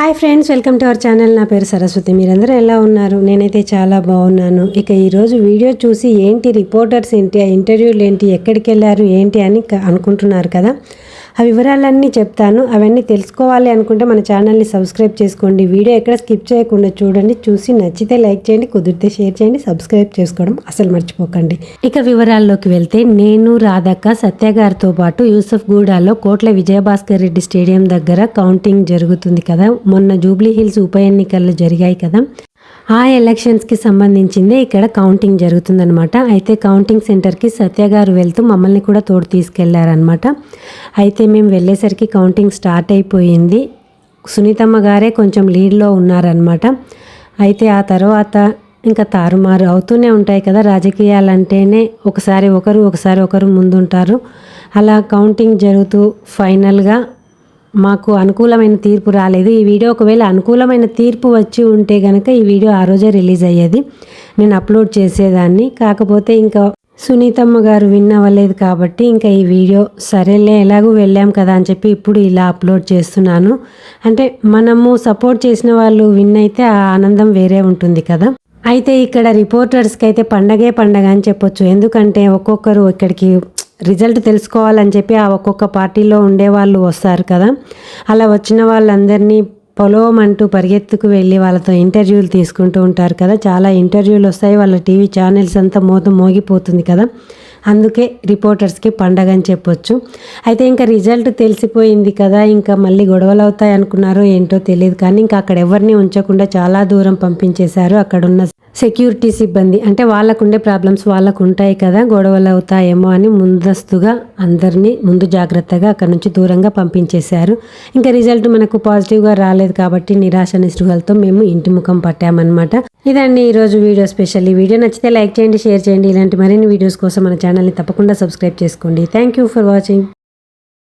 Hi friends, welcome to our channel. నా పేరు సరస్వతి. మీరందరూ ఎలా ఉన్నారు? నేనైతే చాలా బాగున్నాను. ఇక ఈరోజు వీడియో చూసి ఏంటి రిపోర్టర్స్ ఏంటి, ఆ ఇంటర్వ్యూలు ఏంటి, ఎక్కడికి వెళ్ళారు ఏంటి అని అనుకుంటున్నారు కదా. ఆ వివరాలన్నీ చెప్తాను. అవన్నీ తెలుసుకోవాలి అనుకుంటే మన ఛానల్ని సబ్స్క్రైబ్ చేసుకోండి. వీడియో ఎక్కడ స్కిప్ చేయకుండా చూడండి. చూసి నచ్చితే లైక్ చేయండి, కుదిరితే షేర్ చేయండి, సబ్స్క్రైబ్ చేసుకోవడం అసలు మర్చిపోకండి. ఇక వివరాల్లోకి వెళ్తే, నేను రాధక్క సత్య గారితో పాటు యూసఫ్గూడలో కోట్ల విజయభాస్కర్ రెడ్డి స్టేడియం దగ్గర కౌంటింగ్ జరుగుతుంది కదా. మొన్న జూబ్లీ హిల్స్ ఉప ఎన్నికలు జరిగాయి కదా, ఆ ఎలక్షన్స్కి సంబంధించిందే ఇక్కడ కౌంటింగ్ జరుగుతుందనమాట. అయితే కౌంటింగ్ సెంటర్కి సత్య గారు వెళ్తూ మమ్మల్ని కూడా తోడు తీసుకెళ్లారనమాట. అయితే మేము వెళ్ళేసరికి కౌంటింగ్ స్టార్ట్ అయిపోయింది. సునీతమ్మ గారే కొంచెం లీడ్లో ఉన్నారనమాట. అయితే ఆ తర్వాత ఇంకా తారుమారు అవుతూనే ఉంటాయి కదా, రాజకీయాలంటేనే ఒకసారి ఒకరు ముందుంటారు. అలా కౌంటింగ్ జరుగుతూ ఫైనల్గా మాకు అనుకూలమైన తీర్పు రాలేదు. ఈ వీడియో ఒకవేళ అనుకూలమైన తీర్పు వచ్చి ఉంటే కనుక ఈ వీడియో ఆ రోజే రిలీజ్ అయ్యేది, నేను అప్లోడ్ చేసేదాన్ని. కాకపోతే ఇంకా సునీతమ్మ గారు విన్ అవ్వలేదు కాబట్టి ఇంకా ఈ వీడియో సరేలే ఎలాగూ వెళ్ళాం కదా అని చెప్పి ఇప్పుడు ఇలా అప్లోడ్ చేస్తున్నాను. అంటే మనము సపోర్ట్ చేసిన వాళ్ళు విన్ అయితే ఆ ఆనందం వేరే ఉంటుంది కదా. అయితే ఇక్కడ రిపోర్టర్స్కి అయితే పండగే పండగ అని చెప్పొచ్చు. ఎందుకంటే ఒక్కొక్కరు ఇక్కడికి రిజల్ట్ తెలుసుకోవాలని చెప్పి ఆ ఒక్కొక్క పార్టీలో ఉండే వాళ్ళు వస్తారు కదా. అలా వచ్చిన వాళ్ళందరినీ పొలవమంటూ పరిగెత్తుకు వెళ్ళి వాళ్ళతో ఇంటర్వ్యూలు తీసుకుంటూ ఉంటారు కదా. చాలా ఇంటర్వ్యూలు వస్తాయి, వాళ్ళ టీవీ ఛానల్స్ అంతా మోగిపోతుంది కదా. అందుకే రిపోర్టర్స్కి పండగ అని చెప్పొచ్చు. అయితే ఇంకా రిజల్ట్ తెలిసిపోయింది కదా, ఇంకా మళ్ళీ గొడవలు అవుతాయి అనుకున్నారో ఏంటో తెలియదు, కానీ ఇంకా అక్కడ ఎవరిని ఉంచకుండా చాలా దూరం పంపించేశారు. అక్కడున్న సెక్యూరిటీ సిబ్బంది, అంటే వాళ్ళకుండే ప్రాబ్లమ్స్ వాళ్ళకు ఉంటాయి కదా, గొడవలు అవుతాయేమో అని ముందస్తుగా అందరినీ ముందు జాగ్రత్తగా అక్కడ నుంచి దూరంగా పంపించేశారు. ఇంకా రిజల్ట్ మనకు పాజిటివ్గా రాలేదు కాబట్టి నిరాశ నిస్పృహలతో మేము ఇంటి ముఖం పట్టామన్నమాట. ఇదండి ఈరోజు వీడియో స్పెషల్. ఈ వీడియో నచ్చితే లైక్ చేయండి, షేర్ చేయండి. ఇలాంటి మరిన్ని వీడియోస్ కోసం మన ఛానల్ని తప్పకుండా సబ్స్క్రైబ్ చేసుకోండి. Thank you for watching.